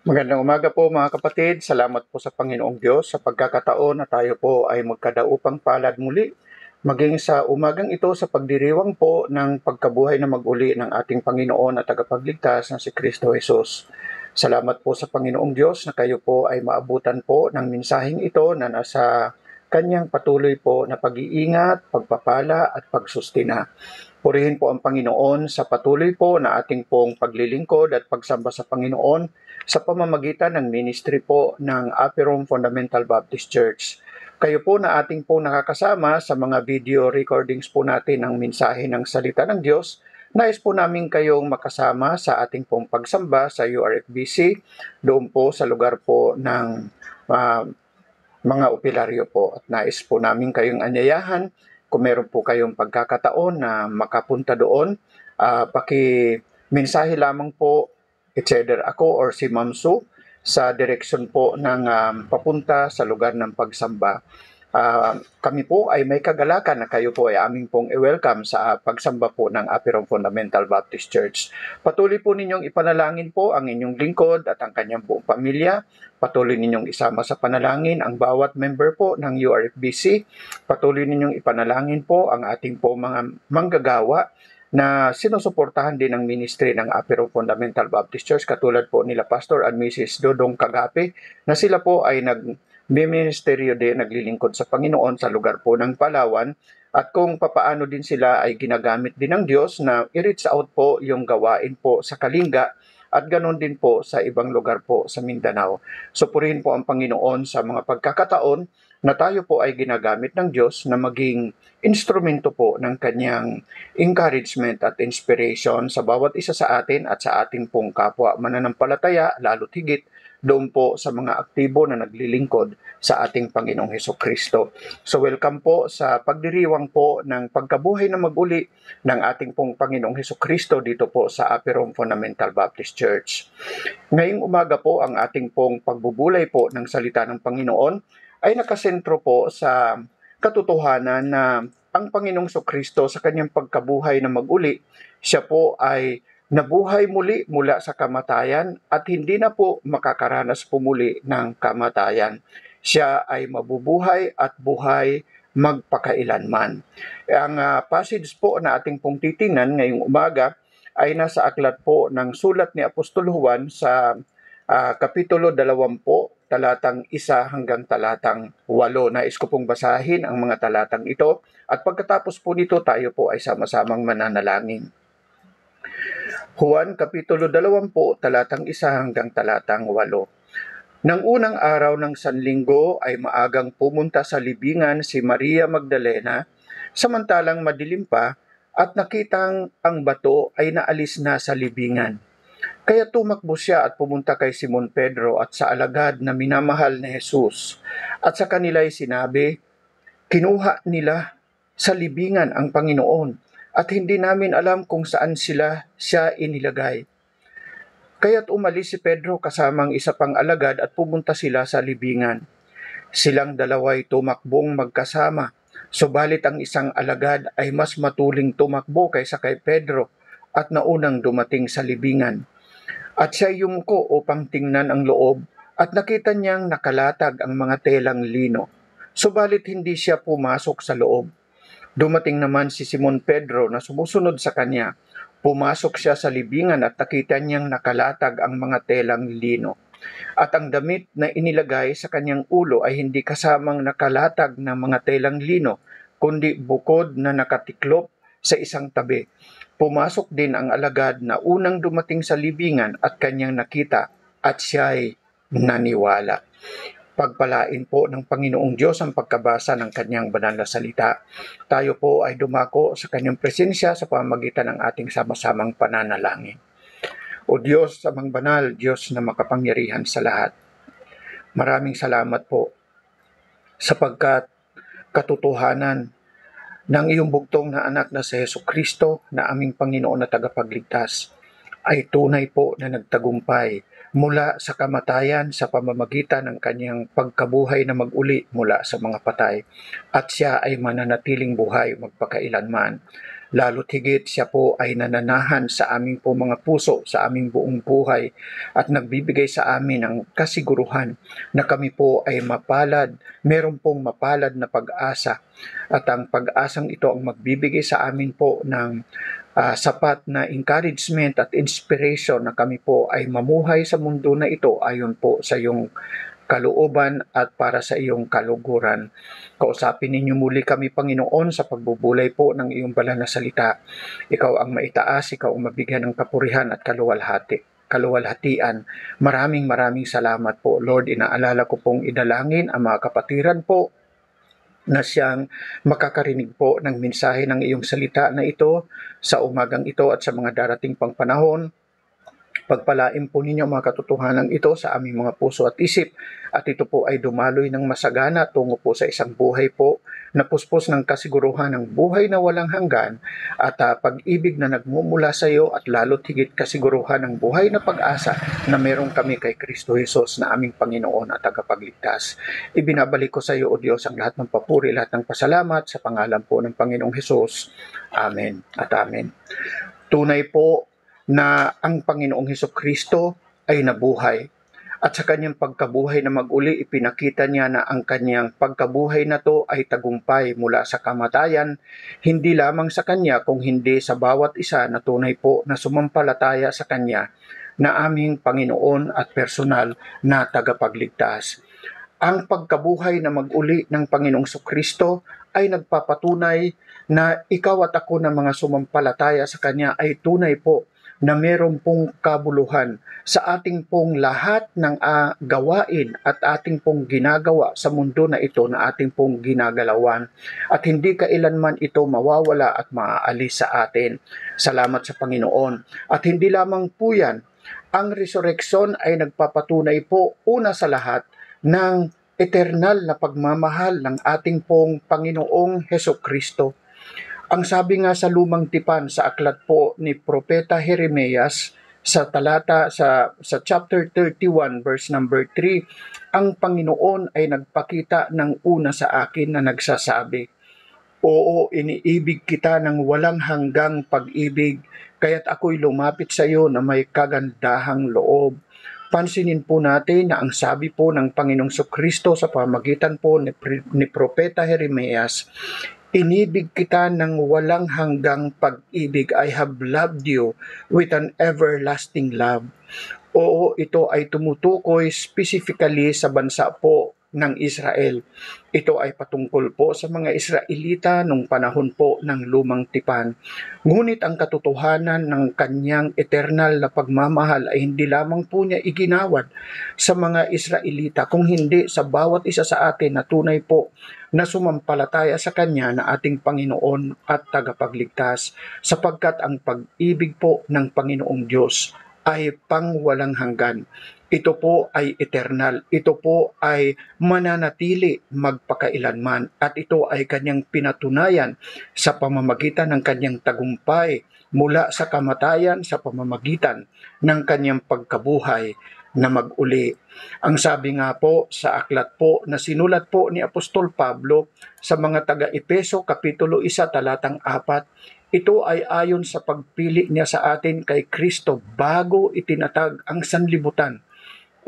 Magandang umaga po mga kapatid. Salamat po sa Panginoong Diyos sa pagkakataon na tayo po ay magkadaupang palad muli. Maging sa umagang ito sa pagdiriwang po ng pagkabuhay na mag-uli ng ating Panginoon at tagapagligtas na si Kristo Jesus. Salamat po sa Panginoong Diyos na kayo po ay maabutan po ng mensaheng ito na nasa kanyang patuloy po na pag-iingat, pagpapala at pagsustina. Purihin po ang Panginoon sa patuloy po na ating pong paglilingkod at pagsamba sa Panginoon sa pamamagitan ng ministry po ng Aperom Fundamental Baptist Church. Kayo po na ating po nakakasama sa mga video recordings po natin ng mensahe ng salita ng Diyos. Nais po namin kayong makasama sa ating pong pagsamba sa URFBC, doon po sa lugar po ng mga opilaryo po. At nais po namin kayong anyayahan kung meron po kayong pagkakataon na makapunta doon, paki-mensahe lamang po either ako or si Ma'am Sue sa direksyon po ng papunta sa lugar ng pagsamba. Kami po ay may kagalakan na kayo po ay aming pong i-welcome sa pagsamba po ng Aperom Fundamental Baptist Church. Patuloy po ninyong ipanalangin po ang inyong lingkod at ang kanyang buong pamilya. Patuloy ninyong isama sa panalangin ang bawat member po ng URFBC. Patuloy ninyong ipanalangin po ang ating po mga manggagawa na sinusuportahan din ng ministry ng Aperom Fundamental Baptist Church, katulad po nila Pastor and Mrs. Dodong Kagape, na sila po ay nagministeryo din, naglilingkod sa Panginoon sa lugar po ng Palawan, at kung papaano din sila ay ginagamit din ng Diyos na i-reach out po yung gawain po sa Kalinga at ganon din po sa ibang lugar po sa Mindanao. So purihin po ang Panginoon sa mga pagkakataon na tayo po ay ginagamit ng Diyos na maging instrumento po ng kanyang encouragement at inspiration sa bawat isa sa atin at sa ating pong kapwa mananampalataya, lalo't higit doon po sa mga aktibo na naglilingkod sa ating Panginoong Hesukristo. So welcome po sa pagdiriwang po ng pagkabuhay na mag-uli ng ating pong Panginoong Hesukristo dito po sa Aperom Fundamental Baptist Church. Ngayong umaga po ang ating pong pagbubulay po ng salita ng Panginoon ay nakasentro po sa katotohanan na ang Panginoong Hesukristo sa kanyang pagkabuhay na mag-uli, siya po ay nabuhay muli mula sa kamatayan at hindi na po makakaranas po muli ng kamatayan. Siya ay mabubuhay at buhay magpakailanman. Ang passage po na ating pong titingnan ngayong umaga ay nasa aklat po ng sulat ni Apostol Juan sa Kapitulo 20, talatang 1 hanggang talatang 8. Nais ko pong basahin ang mga talatang ito at pagkatapos po nito tayo po ay sama-samang mananalangin. Juan Kapitulo 20, talatang 1 hanggang talatang 8. Nang unang araw ng Sanlinggo ay maagang pumunta sa libingan si Maria Magdalena, samantalang madilim pa, at nakitang ang bato ay naalis na sa libingan. Kaya tumakbo siya at pumunta kay Simon Pedro at sa alagad na minamahal ni Jesus. At sa kanila'y sinabi, "Kinuha nila sa libingan ang Panginoon at hindi namin alam kung saan siya inilagay." Kaya't umalis si Pedro kasamang isa pang alagad at pumunta sila sa libingan. Silang dalawa'y tumakbong magkasama, subalit ang isang alagad ay mas matuling tumakbo kaysa kay Pedro at naunang dumating sa libingan. At siya yumko upang tingnan ang loob at nakita niyang nakalatag ang mga telang lino. Subalit hindi siya pumasok sa loob. Dumating naman si Simon Pedro na sumusunod sa kanya. Pumasok siya sa libingan at nakita niyang nakalatag ang mga telang lino. At ang damit na inilagay sa kanyang ulo ay hindi kasamang nakalatag ng mga telang lino, kundi bukod na nakatiklop sa isang tabi. Pumasok din ang alagad na unang dumating sa libingan at kanyang nakita at siya'y naniwala. Pagpalain po ng Panginoong Diyos ang pagkabasa ng kanyang banal na salita. Tayo po ay dumako sa kanyang presensya sa pamamagitan ng ating sama-samang pananalangin. O Diyos, amang banal, Diyos na makapangyarihan sa lahat. Maraming salamat po sapagkat katotohanan ng iyong bugtong na anak na si Hesukristo na aming Panginoon na tagapagligtas ay tunay po na nagtagumpay mula sa kamatayan sa pamamagitan ng kanyang pagkabuhay na mag-uli mula sa mga patay, at siya ay mananatiling buhay magpakailanman. Lalo't higit siya po ay nananahan sa aming po mga puso, sa aming buong buhay at nagbibigay sa amin ng kasiguruhan na kami po ay mapalad, meron pong mapalad na pag-asa at ang pag-asang ito ang magbibigay sa amin po ng sapat na encouragement at inspiration na kami po ay mamuhay sa mundo na ito ayon po sa iyong kalooban at para sa iyong kaluguran. Kausapin ninyo muli kami, Panginoon, sa pagbubulay po ng iyong banal na salita. Ikaw ang maitaas, ikaw ang mabigyan ng kapurihan at kaluwalhatian. Maraming salamat po, Lord. Inaalala ko pong idalangin ang mga kapatiran po na siyang makakarinig po ng mensahe ng iyong salita na ito sa umagang ito at sa mga darating pang panahon. Pagpalain po ninyo mga katotohanan ito sa aming mga puso at isip at ito po ay dumaloy ng masagana tungo po sa isang buhay po na puspos ng kasiguruhan ng buhay na walang hanggan at pag-ibig na nagmumula sa iyo at lalo't higit kasiguruhan ng buhay na pag-asa na meron kami kay Kristo Jesus na aming Panginoon at tagapagligtas. Ibinabalik ko sa iyo, O Diyos, ang lahat ng papuri, lahat ng pasalamat sa pangalan po ng Panginoong Jesus. Amen at amen. Tunay po na ang Panginoong Hesukristo ay nabuhay. At sa kanyang pagkabuhay na mag-uli, ipinakita niya na ang kanyang pagkabuhay na to ay tagumpay mula sa kamatayan, hindi lamang sa kanya kung hindi sa bawat isa na tunay po na sumampalataya sa kanya na aming Panginoon at personal na tagapagligtas. Ang pagkabuhay na mag-uli ng Panginoong Hesukristo ay nagpapatunay na ikaw at ako na mga sumampalataya sa kanya ay tunay po na meron pong kabuluhan sa ating pong lahat ng gawain at ating pong ginagawa sa mundo na ito na ating pong ginagalawan. At hindi kailanman ito mawawala at maaalis sa atin. Salamat sa Panginoon. At hindi lamang po yan, ang resurrection ay nagpapatunay po una sa lahat ng eternal na pagmamahal ng ating pong Panginoong Hesukristo. Ang sabi nga sa lumang tipan sa aklat po ni Propeta Jeremias sa chapter 31 verse number 3, ang Panginoon ay nagpakita ng una sa akin na nagsasabi, "Oo, iniibig kita ng walang hanggang pag-ibig, kaya't ako'y lumapit sa iyo na may kagandahang loob." Pansinin po natin na ang sabi po ng Panginoong Kristo sa pamamagitan po ni Propeta Jeremias, "Inibig kita ng walang hanggang pag-ibig. I have loved you with an everlasting love." Oo, ito ay tumutukoy specifically sa bansa po ng Israel. Ito ay patungkol po sa mga Israelita nung panahon po ng lumang tipan. Ngunit ang katotohanan ng kanyang eternal na pagmamahal ay hindi lamang po niya iginawad sa mga Israelita, kung hindi sa bawat isa sa atin na tunay po na sumampalataya sa Kanya na ating Panginoon at tagapagligtas, sapagkat ang pag-ibig po ng Panginoong Diyos ay pangwalang hanggan. Ito po ay eternal. Ito po ay mananatili magpakailanman at ito ay kanyang pinatunayan sa pamamagitan ng kanyang tagumpay mula sa kamatayan sa pamamagitan ng kanyang pagkabuhay na mag-uli. Ang sabi nga po sa aklat po na sinulat po ni Apostol Pablo sa mga taga-Epeso Kapitulo 1 talatang 4, ito ay ayon sa pagpili niya sa atin kay Kristo bago itinatag ang sanlibutan,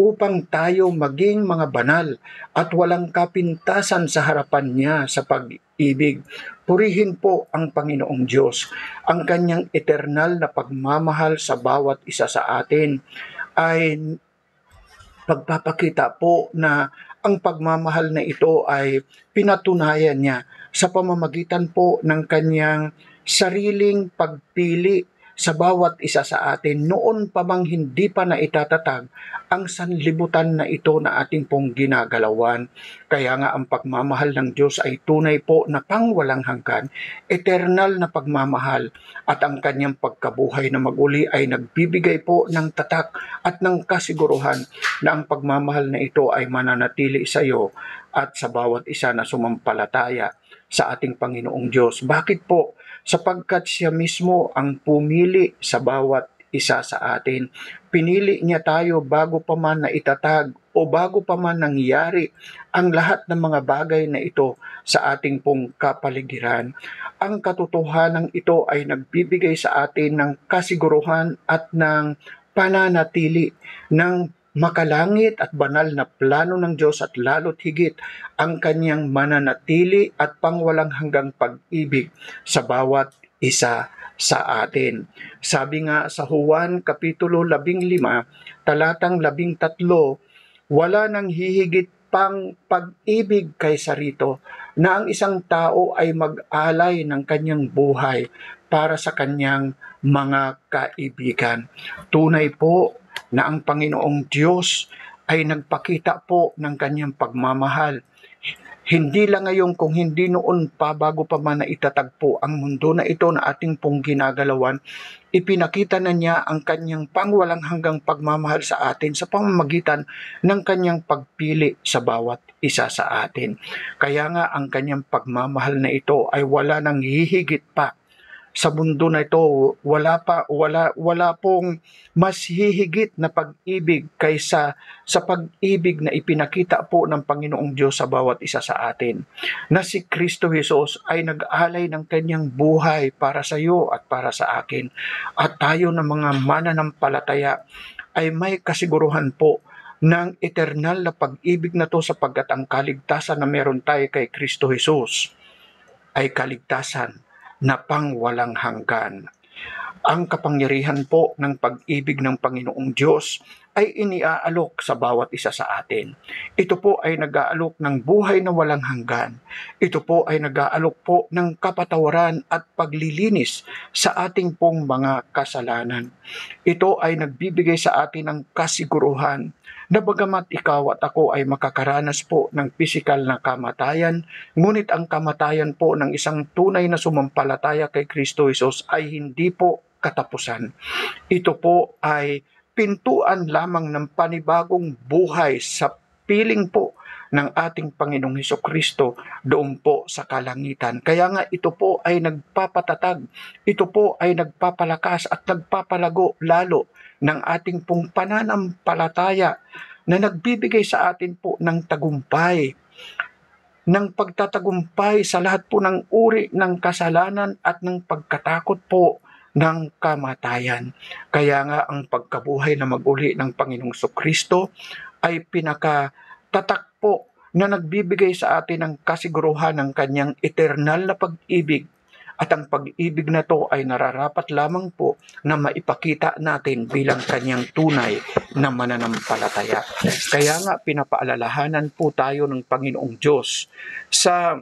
upang tayo maging mga banal at walang kapintasan sa harapan niya sa pag-ibig. Purihin po ang Panginoong Diyos. Ang kanyang eternal na pagmamahal sa bawat isa sa atin ay pagpapakita po na ang pagmamahal na ito ay pinatunayan niya sa pamamagitan po ng kanyang sariling pagpili sa bawat isa sa atin noon pa mang hindi pa na itatatag ang sanlibutan na ito na ating pong ginagalawan. Kaya nga ang pagmamahal ng Diyos ay tunay po na pangwalang hanggan, eternal na pagmamahal, at ang kanyang pagkabuhay na mag-uli ay nagbibigay po ng tatak at ng kasiguruhan na ang pagmamahal na ito ay mananatili sa iyo at sa bawat isa na sumampalataya sa ating Panginoong Diyos. Bakit po? Sapagkat siya mismo ang pumili sa bawat isa sa atin. Pinili niya tayo bago pa man na itatag o bago pa man nangyari ang lahat ng mga bagay na ito sa ating pong kapaligiran, ang katotohanan ito ay nagbibigay sa atin ng kasiguruhan at ng pananatili ng makalangit at banal na plano ng Diyos, at lalo't higit ang kanyang mananatili at pangwalang hanggang pag-ibig sa bawat isa sa atin. Sabi nga sa Juan Kapitulo 15, talatang 13, wala nang hihigit pang pag-ibig kaysa rito, na ang isang tao ay mag-alay ng kanyang buhay para sa kanyang mga kaibigan. Tunay po na ang Panginoong Diyos ay nagpakita po ng kanyang pagmamahal. Hindi lang ngayon, kung hindi noon pa, bago pa man na itatagpo ang mundo na ito na ating pong ginagalawan, ipinakita na niya ang kanyang pangwalang hanggang pagmamahal sa atin sa pamamagitan ng kanyang pagpili sa bawat isa sa atin. Kaya nga ang kanyang pagmamahal na ito ay wala nang hihigit pa sa mundo na ito. Wala pong mas hihigit na pag-ibig kaysa sa pag-ibig na ipinakita po ng Panginoong Diyos sa bawat isa sa atin, na si Kristo Jesus ay nag-alay ng kanyang buhay para sa iyo at para sa akin. At tayo na mga mananampalataya ay may kasiguruhan po ng eternal na pag-ibig na to, sapagkat ang kaligtasan na meron tayo kay Kristo Jesus ay kaligtasan na pangwalang hanggan. Ang kapangyarihan po ng pag-ibig ng Panginoong Diyos ay iniaalok sa bawat isa sa atin. Ito po ay nag-aalok ng buhay na walang hanggan. Ito po ay nag-aalok po ng kapatawaran at paglilinis sa ating pong mga kasalanan. Ito ay nagbibigay sa atin ng kasiguruhan na bagamat ikaw at ako ay makakaranas po ng pisikal na kamatayan, ngunit ang kamatayan po ng isang tunay na sumampalataya kay Kristo Jesus ay hindi po katapusan. Ito po ay pintuan lamang ng panibagong buhay sa piling po ng ating Panginoong Hesukristo doon po sa kalangitan. Kaya nga ito po ay nagpapatatag, ito po ay nagpapalakas at nagpapalago lalo ng ating pong pananampalataya, na nagbibigay sa atin po ng tagumpay, ng pagtatagumpay sa lahat po ng uri ng kasalanan at ng pagkatakot po ng kamatayan. Kaya nga ang pagkabuhay na mag-uli ng Panginoong Kristo ay pinakatatak po na nagbibigay sa atin ng kasiguruhan ng kanyang eternal na pag-ibig. At ang pag-ibig na to ay nararapat lamang po na maipakita natin bilang kanyang tunay na mananampalataya. Kaya nga pinapaalalahanan po tayo ng Panginoong Diyos sa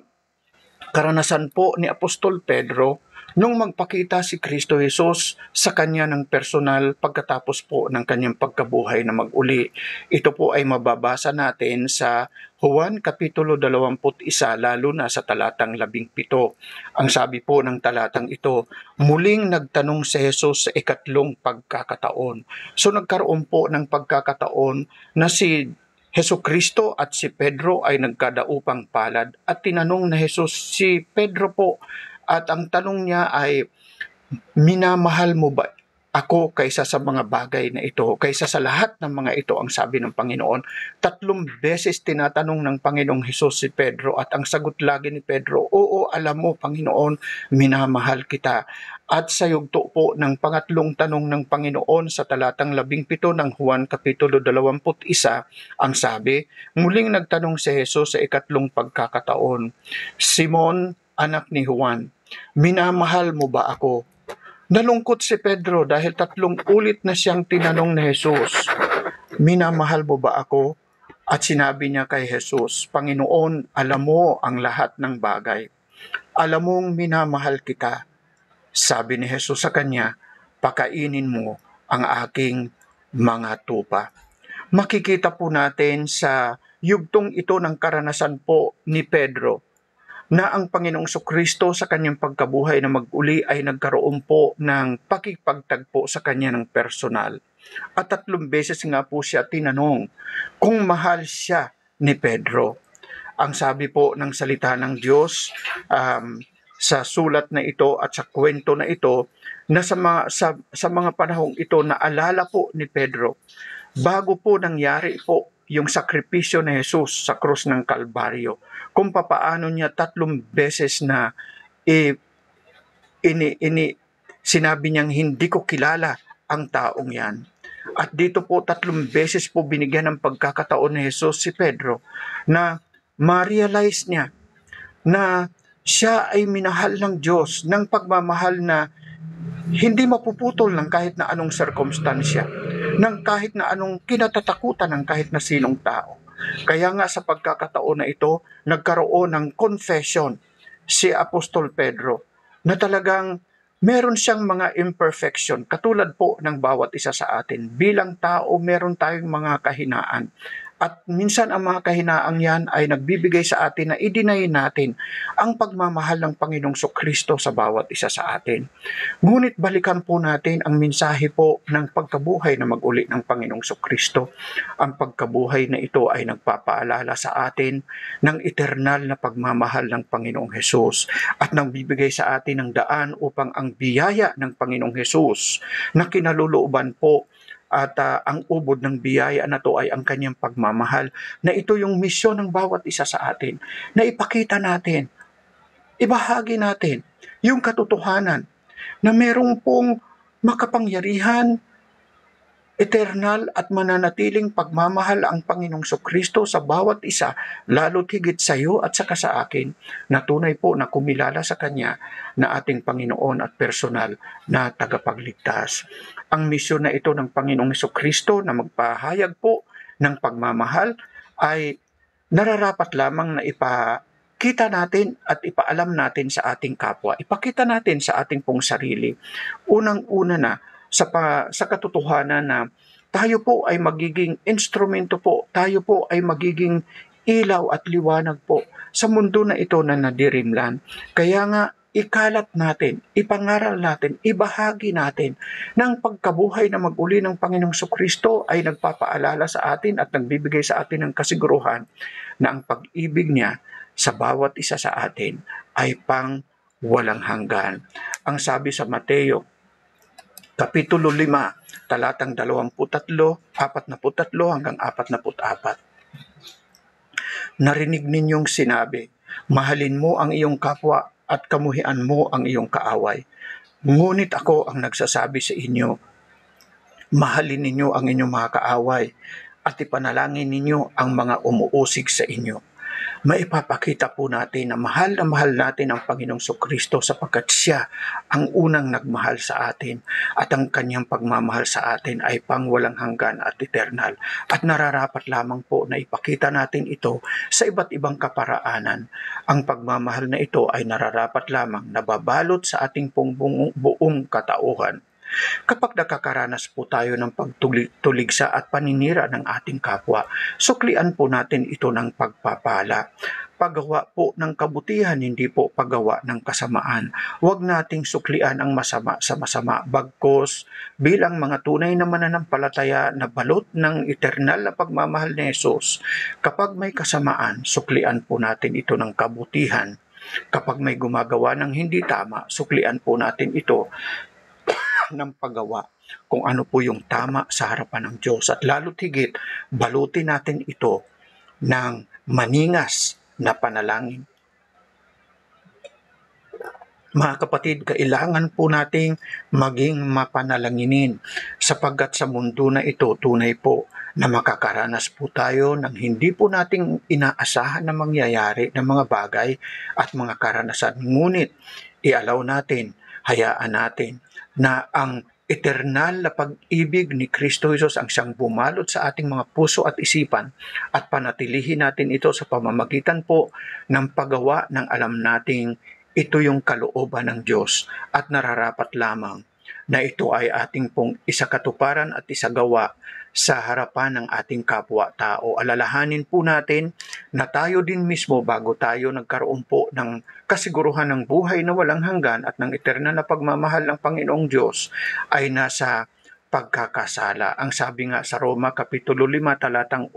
karanasan po ni Apostol Pedro nung magpakita si Kristo Jesus sa kanya ng personal pagkatapos po ng kanyang pagkabuhay na mag-uli. Ito po ay mababasa natin sa Juan Kapitulo 21, lalo na sa talatang 17. Ang sabi po ng talatang ito, muling nagtanong si Jesus sa ikatlong pagkakataon. So nagkaroon po ng pagkakataon na si Hesukristo at si Pedro ay nagkadaupang palad, at tinanong na Jesus si Pedro po, at ang tanong niya ay, minamahal mo ba ako kaysa sa mga bagay na ito, kaysa sa lahat ng mga ito, ang sabi ng Panginoon. 3 beses tinatanong ng Panginoong Hesus si Pedro, at ang sagot lagi ni Pedro, oo, alam mo Panginoon, minamahal kita. At sa yugto po ng pangatlong tanong ng Panginoon sa talatang 17 ng Juan Kapitulo 21, ang sabi, muling nagtanong si Jesus sa ikatlong pagkakataon, Simon, anak ni Juan, minamahal mo ba ako? Nalungkot si Pedro dahil 3 ulit na siyang tinanong ni Jesus, minamahal mo ba ako? At sinabi niya kay Jesus, Panginoon, alam mo ang lahat ng bagay. Alam mong minamahal kita. Sabi ni Jesus sa kanya, pakainin mo ang aking mga tupa. Makikita po natin sa yugtong ito ng karanasan po ni Pedro na ang Panginoong Kristo sa kanyang pagkabuhay na mag-uli ay nagkaroon po ng pakikipagtagpo sa kanya ng personal. At 3 beses nga po siya tinanong kung mahal siya ni Pedro. Ang sabi po ng salita ng Diyos sa sulat na ito at sa kwento na ito, na sa mga panahong ito naalala po ni Pedro, bago po nangyari po yung sakripisyo ni Jesus sa krus ng Kalbaryo. Kung papaano niya 3 beses na sinabi niyang hindi ko kilala ang taong yan. At dito po 3 beses po binigyan ng pagkakataon ni Jesus si Pedro na ma-realize niya na siya ay minahal ng Diyos ng pagmamahal na hindi mapuputol ng kahit na anong sirkumstansya, ng kahit na anong kinatatakutan ng kahit na sinong tao. Kaya nga sa pagkakataon na ito, nagkaroon ng confession si Apostol Pedro na talagang meron siyang mga imperfection, katulad po ng bawat isa sa atin. Bilang tao, meron tayong mga kahinaan. At minsan ang mga kahinaang yan ay nagbibigay sa atin na i-deny natin ang pagmamahal ng Panginoong Kristo sa bawat isa sa atin. Ngunit balikan po natin ang mensahe po ng pagkabuhay na mag-uli ng Panginoong Kristo. Ang pagkabuhay na ito ay nagpapaalala sa atin ng eternal na pagmamahal ng Panginoong Hesus at nagbibigay sa atin ng daan upang ang biyaya ng Panginoong Hesus na kinalulooban po at ang ubod ng biyaya na to ay ang kanyang pagmamahal, na ito yung misyon ng bawat isa sa atin, na ipakita natin, ibahagi natin yung katotohanan na merong pong makapangyarihan, eternal at mananatiling pagmamahal ang Panginoong Kristo sa bawat isa, lalo't higit sa iyo at saka sa akin, na tunay po na kumilala sa Kanya na ating Panginoon at personal na tagapagligtas. Ang misyon na ito ng Panginoong Kristo na magpahayag po ng pagmamahal ay nararapat lamang na ipakita natin at ipaalam natin sa ating kapwa. Ipakita natin sa ating pong sarili. Unang-una na sa katotohanan na tayo po ay magiging instrumento po, tayo po ay magiging ilaw at liwanag po sa mundo na ito na nadirimlan. Kaya nga, ikalat natin, ipangaral natin, ibahagi natin na ang pagkabuhay na mag-uli ng Panginoong Kristo ay nagpapaalala sa atin at nagbibigay sa atin ng kasiguruhan na ang pag-ibig niya sa bawat isa sa atin ay pang walang hanggan. Ang sabi sa Mateo, Kapitulo 5, talatang 23, 43 hanggang 44. Narinig ninyong sinabi, mahalin mo ang iyong kapwa at kamuhian mo ang iyong kaaway. Ngunit ako ang nagsasabi sa inyo, mahalin ninyo ang inyong mga kaaway at ipanalangin ninyo ang mga umuusig sa inyo. Maipapakita po natin na mahal natin ang Panginoong Kristo sapagkat siya ang unang nagmahal sa atin at ang kanyang pagmamahal sa atin ay pang walang hanggan at eternal. At nararapat lamang po na ipakita natin ito sa iba't ibang kaparaanan. Ang pagmamahal na ito ay nararapat lamang na babalot sa ating pong buong katauhan. Kapag nakakaranas po tayo ng pagtuligsa at paninira ng ating kapwa, suklian po natin ito ng pagpapala. Paggawa po ng kabutihan, hindi po paggawa ng kasamaan. Huwag nating suklian ang masama sa masama, bagkus bilang mga tunay na mananampalataya na balot ng eternal na pagmamahal ni Jesus. Kapag may kasamaan, suklian po natin ito ng kabutihan. Kapag may gumagawa ng hindi tama, suklian po natin ito ng paggawa kung ano po yung tama sa harapan ng Diyos. At lalo't higit, balutin natin ito ng maningas na panalangin. Mga kapatid, kailangan po nating maging mapanalanginin sapagkat sa mundo na ito tunay po na makakaranas po tayo ng hindi po nating inaasahan na mangyayari ng mga bagay at mga karanasan. Ngunit ialaw natin, hayaan natin na ang eternal na pag-ibig ni Kristo Jesus ang siyang bumalot sa ating mga puso at isipan at panatilihin natin ito sa pamamagitan po ng paggawa ng alam nating ito yung kalooban ng Diyos at nararapat lamang na ito ay ating pong isakatuparan at isagawa sa harapan ng ating kapwa-tao. Alalahanin po natin na tayo din mismo bago tayo nagkaroon po ng kasiguruhan ng buhay na walang hanggan at ng eternal na pagmamahal ng Panginoong Diyos ay nasa pagkakasala. Ang sabi nga sa Roma Kapitulo 5 talatang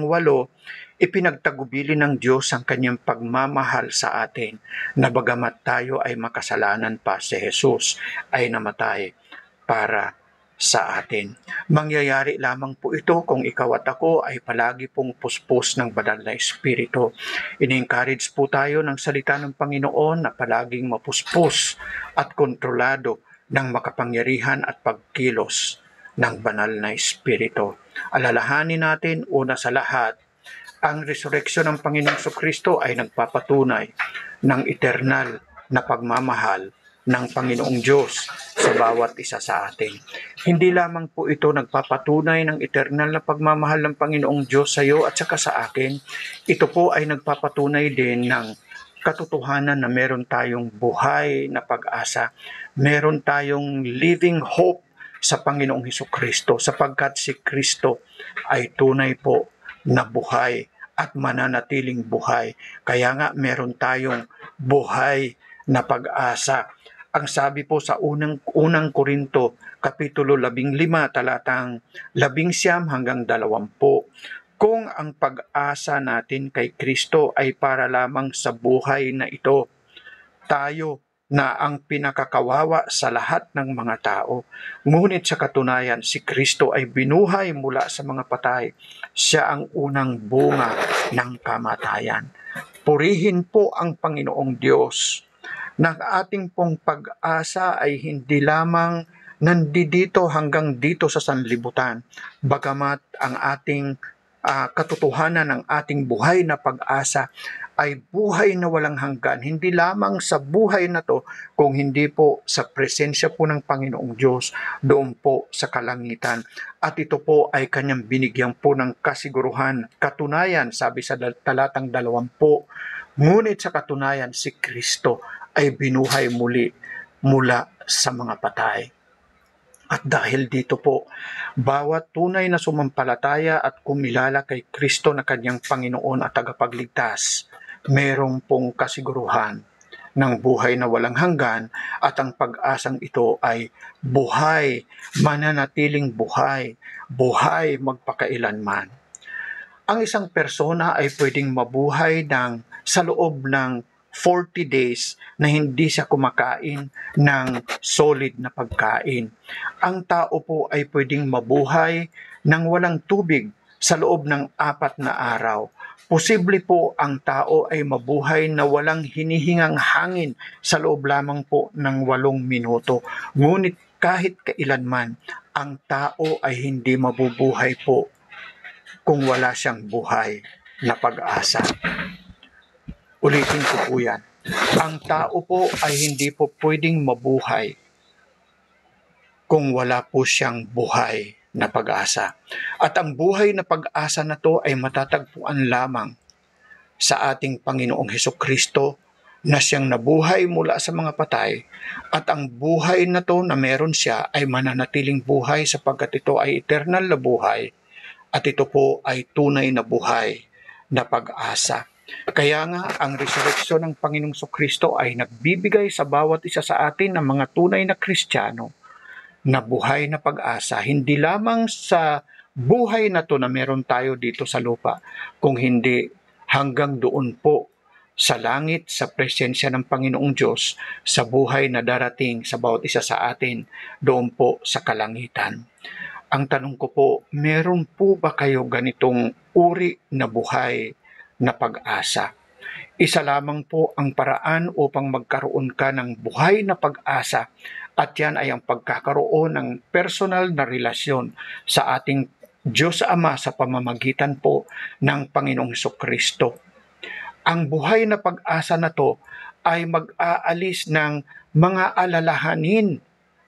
8, ipinagtagubili ng Diyos ang kanyang pagmamahal sa atin na bagamat tayo ay makasalanan pa, si Jesus ay namatay para sa atin. Mangyayari lamang po ito kung ikaw at ako ay palagi pong puspos ng banal na Espiritu. In-encourage po tayo ng salita ng Panginoon na palaging mapuspos at kontrolado ng makapangyarihan at pagkilos ng banal na Espiritu. Alalahanin natin una sa lahat, ang resurreksyon ng Panginoong Kristo ay nagpapatunay ng eternal na pagmamahal ng Panginoong Diyos sa bawat isa sa atin. Hindi lamang po ito nagpapatunay ng eternal na pagmamahal ng Panginoong Diyos sa iyo at saka sa akin, ito po ay nagpapatunay din ng katotohanan na meron tayong buhay na pag-asa, meron tayong living hope sa Panginoong Hesukristo sapagkat si Kristo ay tunay po na buhay at mananatiling buhay. Kaya nga meron tayong buhay na pag-asa. Ang sabi po sa unang Korinto, Kapitulo 15, talatang 11 hanggang 20, kung ang pag-asa natin kay Kristo ay para lamang sa buhay na ito, tayo na ang pinakakawawa sa lahat ng mga tao. Ngunit sa katunayan, si Kristo ay binuhay mula sa mga patay. Siya ang unang bunga ng kamatayan. Purihin po ang Panginoong Diyos na ating pong pag-asa ay hindi lamang nandito hanggang dito sa sanlibutan, bagamat ang ating katotohanan ng ating buhay na pag-asa ay buhay na walang hanggan, hindi lamang sa buhay na to, kung hindi po sa presensya po ng Panginoong Diyos doon po sa kalangitan. At ito po ay kanyang binigyan po ng kasiguruhan. Katunayan, sabi sa talatang 20, ngunit sa katunayan si Kristo ay binuhay muli mula sa mga patay. At dahil dito po, bawat tunay na sumampalataya at kumilala kay Kristo na kanyang Panginoon at tagapagligtas, merong pong kasiguruhan ng buhay na walang hanggan at ang pag-asang ito ay buhay, mananatiling buhay, buhay magpakailanman. Ang isang persona ay pwedeng mabuhay sa loob ng 40 days na hindi siya kumakain ng solid na pagkain. Ang tao po ay pwedeng mabuhay ng walang tubig sa loob ng 4 na araw. Posible po ang tao ay mabuhay na walang hinihingang hangin sa loob lamang po ng 8 minuto. Ngunit kahit kailanman, ang tao ay hindi mabubuhay po kung wala siyang buhay na pag-asa. Ulitin ko po yan. Ang tao po ay hindi po pwedeng mabuhay kung wala po siyang buhay na pag-asa. At ang buhay na pag-asa na to ay matatagpuan lamang sa ating Panginoong Hesukristo na siyang nabuhay mula sa mga patay. At ang buhay na to na meron siya ay mananatiling buhay sapagkat ito ay eternal na buhay. At ito po ay tunay na buhay na pag-asa. Kaya nga, ang resurreksyon ng Panginoong Kristo ay nagbibigay sa bawat isa sa atin ng mga tunay na Kristiyano na buhay na pag-asa, hindi lamang sa buhay na to na meron tayo dito sa lupa, kung hindi hanggang doon po sa langit, sa presensya ng Panginoong Diyos, sa buhay na darating sa bawat isa sa atin, doon po sa kalangitan. Ang tanong ko po, meron po ba kayo ganitong uri na buhay na pag-asa? Isa lamang po ang paraan upang magkaroon ka ng buhay na pag-asa at yan ay ang pagkakaroon ng personal na relasyon sa ating Diyos Ama sa pamamagitan po ng Panginoong Hesukristo. Ang buhay na pag-asa na to ay mag-aalis ng mga alalahanin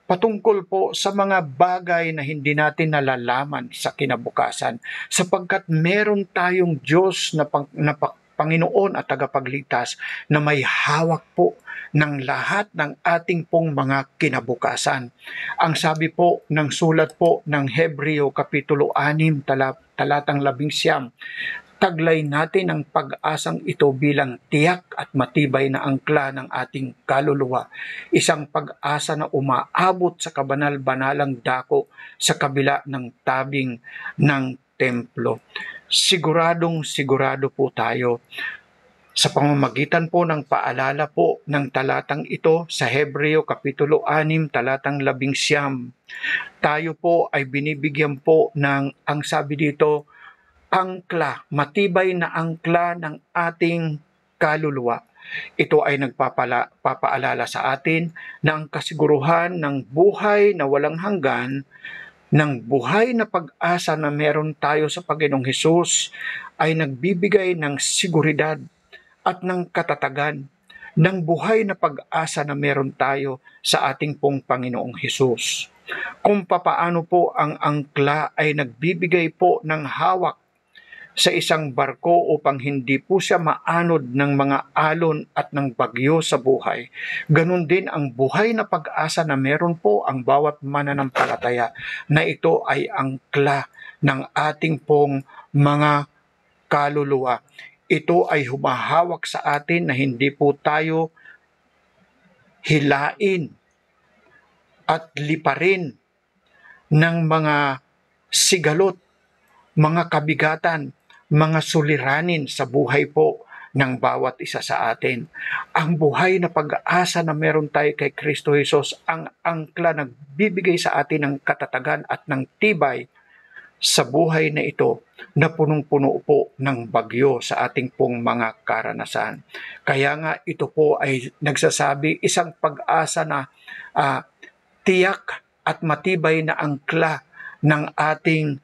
patungkol po sa mga bagay na hindi natin nalalaman sa kinabukasan sapagkat meron tayong Diyos na Panginoon at tagapagligtas na may hawak po ng lahat ng ating pong mga kinabukasan. Ang sabi po ng sulat po ng Hebreo Kapitulo 6 talatang 11, taglay natin ang pag-asang ito bilang tiyak at matibay na angkla ng ating kaluluwa. Isang pag-asa na umaabot sa kabanal-banalang dako sa kabila ng tabing ng templo. Siguradong sigurado po tayo Sa pamamagitan po ng paalala po ng talatang ito sa Hebreo Kapitulo 6, talatang 11, tayo po ay binibigyan po ng, ang sabi dito, angkla, matibay na angkla ng ating kaluluwa. Ito ay papaalala sa atin na ang kasiguruhan ng buhay na walang hanggan, ng buhay na pag-asa na meron tayo sa Panginoong Hesus, ay nagbibigay ng seguridad at ng katatagan ng buhay na pag-asa na meron tayo sa ating pong Panginoong Hesus. Kung papaano po ang angkla ay nagbibigay po ng hawak sa isang barko upang hindi po siya maanod ng mga alon at ng bagyo sa buhay. Ganun din ang buhay na pag-asa na meron po ang bawat mananampalataya, na ito ay angkla ng ating pong mga kaluluwa. Ito ay humahawak sa atin na hindi po tayo hilain at liparin ng mga sigalot, mga kabigatan, mga suliranin sa buhay po ng bawat isa sa atin. Ang buhay na pag-asa na meron tayo kay Kristo Jesus, ang angkla na bibigay sa atin ng katatagan at ng tibay sa buhay na ito na punong-puno po ng bagyo sa ating pong mga karanasan. Kaya nga ito po ay nagsasabi isang pag-asa na tiyak at matibay na angkla ng ating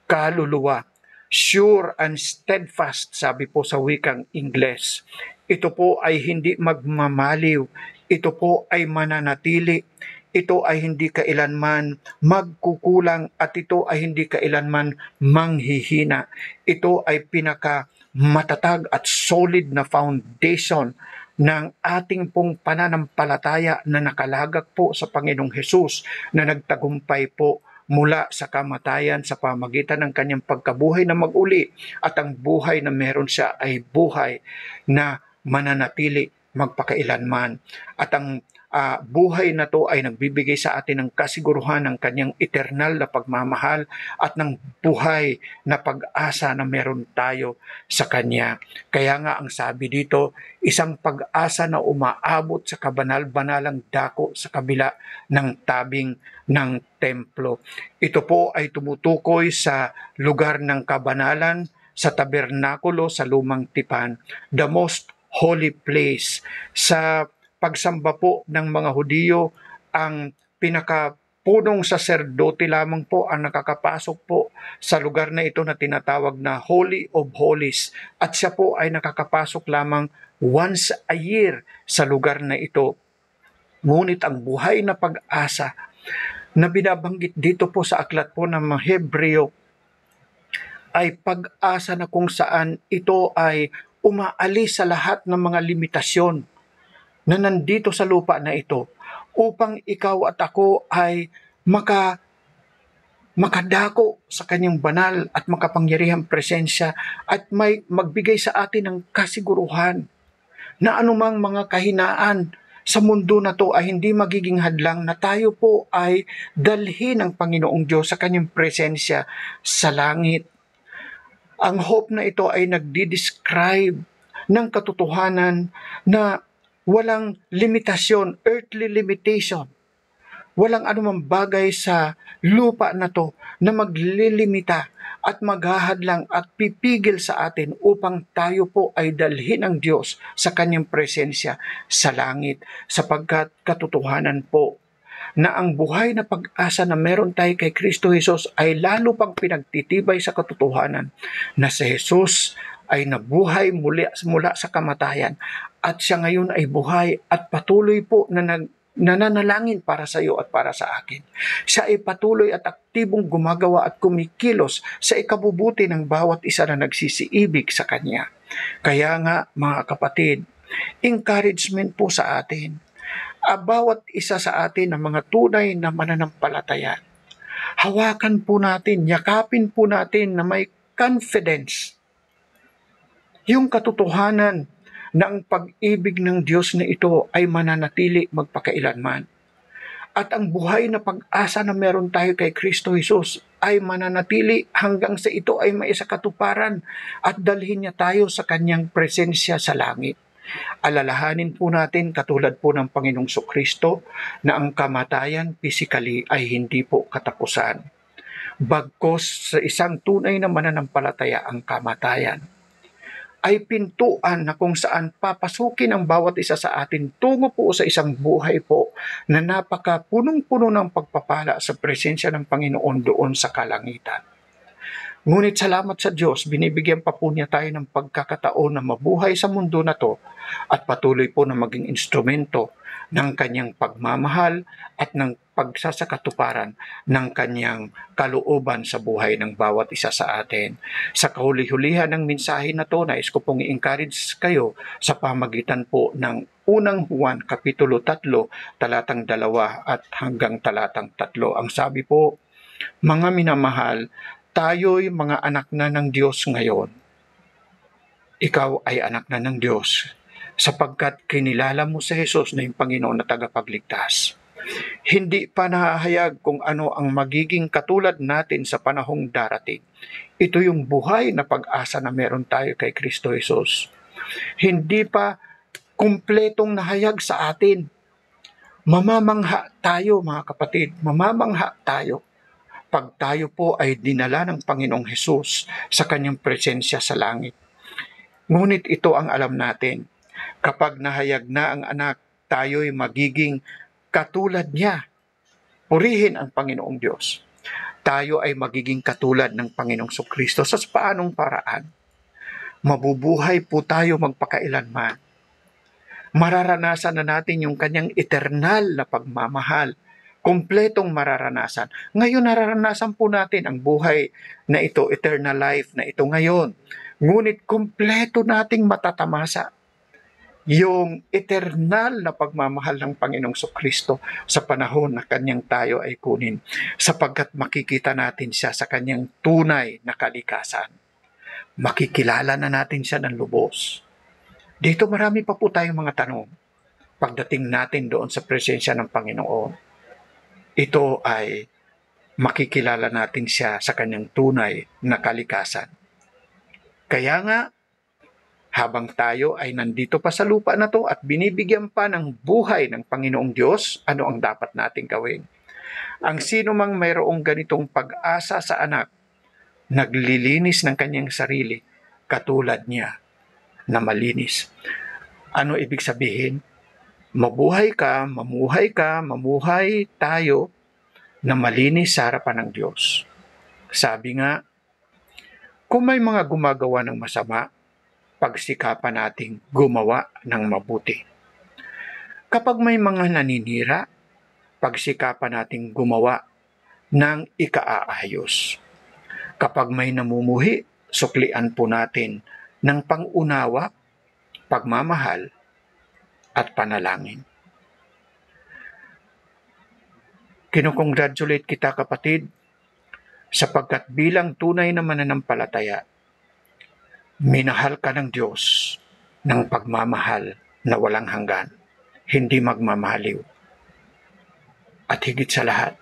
kaluluwa. Sure and steadfast, sabi po sa wikang Ingles. Ito po ay hindi magmamaliw. Ito po ay mananatili. Ito ay hindi kailanman magkukulang at ito ay hindi kailanman manghihina. Ito ay pinakamatatag at solid na foundation ng ating pong pananampalataya na nakalagak po sa Panginoong Hesus, na nagtagumpay po mula sa kamatayan sa pamagitan ng kanyang pagkabuhay na mag-uli, at ang buhay na meron siya ay buhay na mananatili magpakailanman. At ang buhay na to ay nagbibigay sa atin ng kasiguruhan ng kanyang eternal na pagmamahal at ng buhay na pag-asa na meron tayo sa kanya. Kaya nga ang sabi dito, isang pag-asa na umaabot sa kabanal-banalang dako sa kabila ng tabing ng templo. Ito po ay tumutukoy sa lugar ng kabanalan, sa tabernakulo sa lumang tipan, the most holy place. Sa pagsamba po ng mga Hudyo, ang pinakapunong saserdote lamang po ang nakakapasok po sa lugar na ito na tinatawag na Holy of Holies, at siya po ay nakakapasok lamang once a year sa lugar na ito. Ngunit ang buhay na pag-asa na binabanggit dito po sa aklat po ng mga Hebreo ay pag-asa na kung saan ito ay umaalis sa lahat ng mga limitasyon na nandito sa lupa na ito, upang ikaw at ako ay makadako sa kanyang banal at makapangyarihang presensya, at may magbigay sa atin ng kasiguruhan na anumang mga kahinaan sa mundo na to ay hindi magiging hadlang, na tayo po ay dalhin ng Panginoong Diyos sa kanyang presensya sa langit. Ang hope na ito ay nagdi-describe ng katotohanan na walang limitasyon, earthly limitation. Walang anumang bagay sa lupa na to na maglilimita at maghahadlang at pipigil sa atin upang tayo po ay dalhin ng Diyos sa kanyang presensya sa langit, sapagkat katotohanan po na ang buhay na pag-asa na meron tayo kay Kristo Jesus ay lalo pang pinagtitibay sa katotohanan na si Jesus ay nabuhay mula sa kamatayan, at siya ngayon ay buhay at patuloy po na nananalangin para sa iyo at para sa akin. Siya ay patuloy at aktibong gumagawa at kumikilos sa ikabubuti ng bawat isa na nagsisiibig sa Kanya. Kaya nga mga kapatid, encouragement po sa atin. Bawat isa sa atin ng mga tunay na mananampalataya, hawakan po natin, yakapin po natin na may confidence yung katotohanan na ang pag-ibig ng Diyos na ito ay mananatili magpakailanman. At ang buhay na pag-asa na meron tayo kay Kristo Jesus ay mananatili hanggang sa ito ay maisakatuparan at dalhin niya tayo sa kanyang presensya sa langit. Alalahanin po natin katulad po ng Panginoong Kristo na ang kamatayan physically ay hindi po katapusan. Bagkos sa isang tunay na mananampalataya ang kamatayan ay pintuan na kung saan papasukin ang bawat isa sa atin tungo po sa isang buhay po na napaka punong-puno ng pagpapala sa presensya ng Panginoon doon sa kalangitan. Ngunit salamat sa Diyos, binibigyan pa po niya tayo ng pagkakataon na mabuhay sa mundo na to at patuloy po na maging instrumento ng kanyang pagmamahal at ng pagsasakatuparan ng kanyang kalooban sa buhay ng bawat isa sa atin. Sa kahuli-hulihan ng mensahe na to, nais ko pong i-encourage kayo sa pamagitan po ng unang Juan, Kapitulo 3, talatang 2 at hanggang talatang 3. Ang sabi po, mga minamahal, tayo'y mga anak na ng Diyos ngayon. Ikaw ay anak na ng Diyos sapagkat kinilala mo si Jesus na yung Panginoon na tagapagligtas. Hindi pa nahahayag kung ano ang magiging katulad natin sa panahong darating. Ito yung buhay na pag-asa na meron tayo kay Kristo Jesus. Hindi pa kumpletong nahayag sa atin. Mamamangha tayo mga kapatid, mamamangha tayo. Pag tayo po ay dinala ng Panginoong Hesus sa kanyang presensya sa langit. Ngunit ito ang alam natin, kapag nahayag na ang anak, tayo'y magiging katulad niya. Purihin ang Panginoong Diyos. Tayo ay magiging katulad ng Panginoong Kristo. Sa paanong paraan? Mabubuhay po tayo magpakailanman. Mararanasan na natin yung kanyang eternal na pagmamahal. Kompletong mararanasan. Ngayon nararanasan po natin ang buhay na ito, eternal life na ito ngayon. Ngunit kompleto nating matatamasa yung eternal na pagmamahal ng Panginoong Kristo sa panahon na kanyang tayo ay kunin, sapagkat makikita natin siya sa kanyang tunay na kalikasan. Makikilala na natin siya ng lubos. Dito marami pa po tayong mga tanong pagdating natin doon sa presensya ng Panginoon. Ito ay makikilala natin siya sa kanyang tunay na kalikasan. Kaya nga, habang tayo ay nandito pa sa lupa na to at binibigyan pa ng buhay ng Panginoong Diyos, ano ang dapat nating gawin? Ang sino mang mayroong ganitong pag-asa sa anak, naglilinis ng kanyang sarili, katulad niya na malinis. Ano ibig sabihin? Mamuhay tayo na malinis sa harapan ng Diyos. Sabi nga, kung may mga gumagawa ng masama, pagsikapan nating gumawa ng mabuti. Kapag may mga naninira, pagsikapan nating gumawa ng ikaayos. Kapag may namumuhi, suklian po natin ng pangunawa, pagmamahal, at panalangin. Kinukongratulate kita kapatid, sapagkat bilang tunay na mananampalataya, minahal ka ng Diyos ng pagmamahal na walang hanggan, hindi magmamaliw. At higit sa lahat,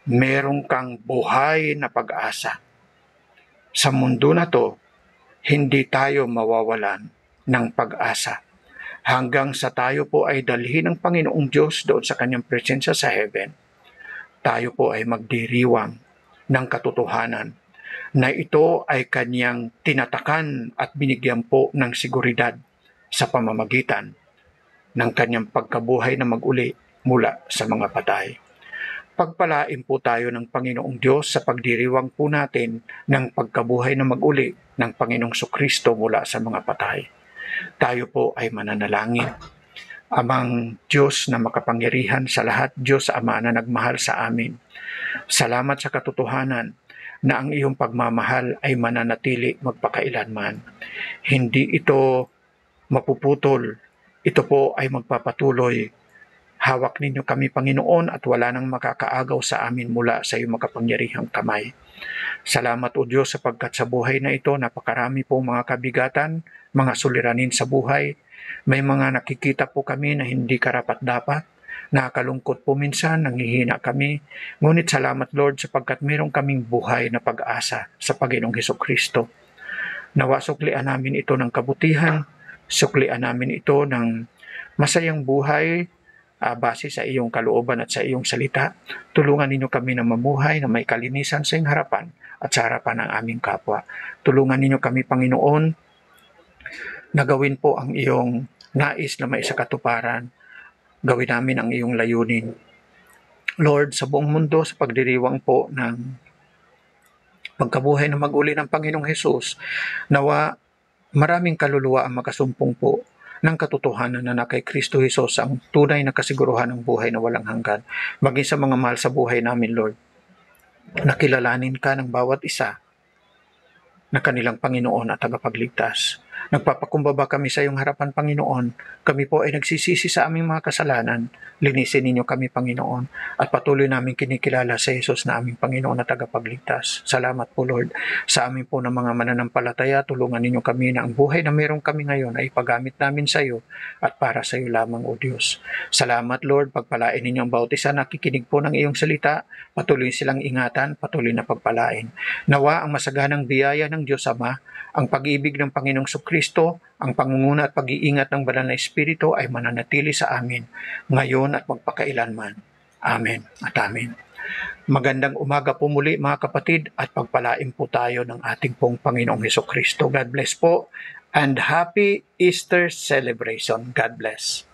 meron kang buhay na pag-asa. Sa mundo na to, hindi tayo mawawalan ng pag-asa hanggang sa tayo po ay dalhin ng Panginoong Diyos doon sa kanyang presensya sa heaven. Tayo po ay magdiriwang ng katotohanan na ito ay kanyang tinatakan at binigyan po ng seguridad sa pamamagitan ng kanyang pagkabuhay na mag-uli mula sa mga patay. Pagpalain po tayo ng Panginoong Diyos sa pagdiriwang po natin ng pagkabuhay na mag-uli ng Panginoong Kristo mula sa mga patay. Tayo po ay mananalangin. Amang Diyos na makapangyarihan sa lahat, Diyos Ama na nagmahal sa amin, salamat sa katotohanan na ang iyong pagmamahal ay mananatili magpakailanman. Hindi ito mapuputol. Ito po ay magpapatuloy. Hawak ninyo kami, Panginoon, at wala nang makakaagaw sa amin mula sa iyong makapangyarihang kamay. Salamat o Diyos sapagkat sa buhay na ito, napakarami po mga kabigatan, mga suliranin sa buhay. May mga nakikita po kami na hindi karapat-dapat. Nakakalungkot po minsan, nanghihina kami. Ngunit salamat Lord sapagkat meron kaming buhay na pag-asa sa Panginoong Hesukristo. Nawa suklian namin ito ng kabutihan, suklian namin ito ng masayang buhay base sa iyong kalooban at sa iyong salita. Tulungan ninyo kami na mamuhay na may kalinisan sa iyong harapan at sa harapan ng aming kapwa. Tulungan ninyo kami, Panginoon, na gawin po ang iyong nais na may sakatuparan. Gawin namin ang iyong layunin. Lord, sa buong mundo, sa pagdiriwang po ng pagkabuhay na mag-uli ng Panginoong Hesus, nawa maraming kaluluwa ang makasumpong po ng katotohanan na kay Kristo Hesus ang tunay na kasiguruhan ng buhay na walang hanggan. Maging sa mga mahal sa buhay namin, Lord, nakilalanin ka ng bawat isa na kanilang Panginoon at tagapagligtas. Nagpapakumbaba kami sa iyong harapan, Panginoon. Kami po ay nagsisisi sa aming mga kasalanan. Linisin ninyo kami, Panginoon, at patuloy namin kinikilala sa Jesus na aming Panginoon at tagapagligtas. Salamat po, Lord, sa amin po ng mga mananampalataya. Tulungan ninyo kami na ang buhay na meron kami ngayon ay ipagamit namin sa iyo at para sa iyo lamang, O Diyos. Salamat, Lord, pagpalain ninyo ang bawat isa nakikinig po ng iyong salita. Patuloy silang ingatan, patuloy na pagpalain. Nawa ang masaganang biyaya ng Diyos Ama, ang pag-ibig ng Panginoong Kristo, ang pangunguna at pag-iingat ng Banal na Espiritu ay mananatili sa amin ngayon at magpakailanman. Amen at amen. Magandang umaga po muli mga kapatid at pagpalain po tayo ng ating pong Panginoong Kristo. God bless po and happy Easter celebration. God bless.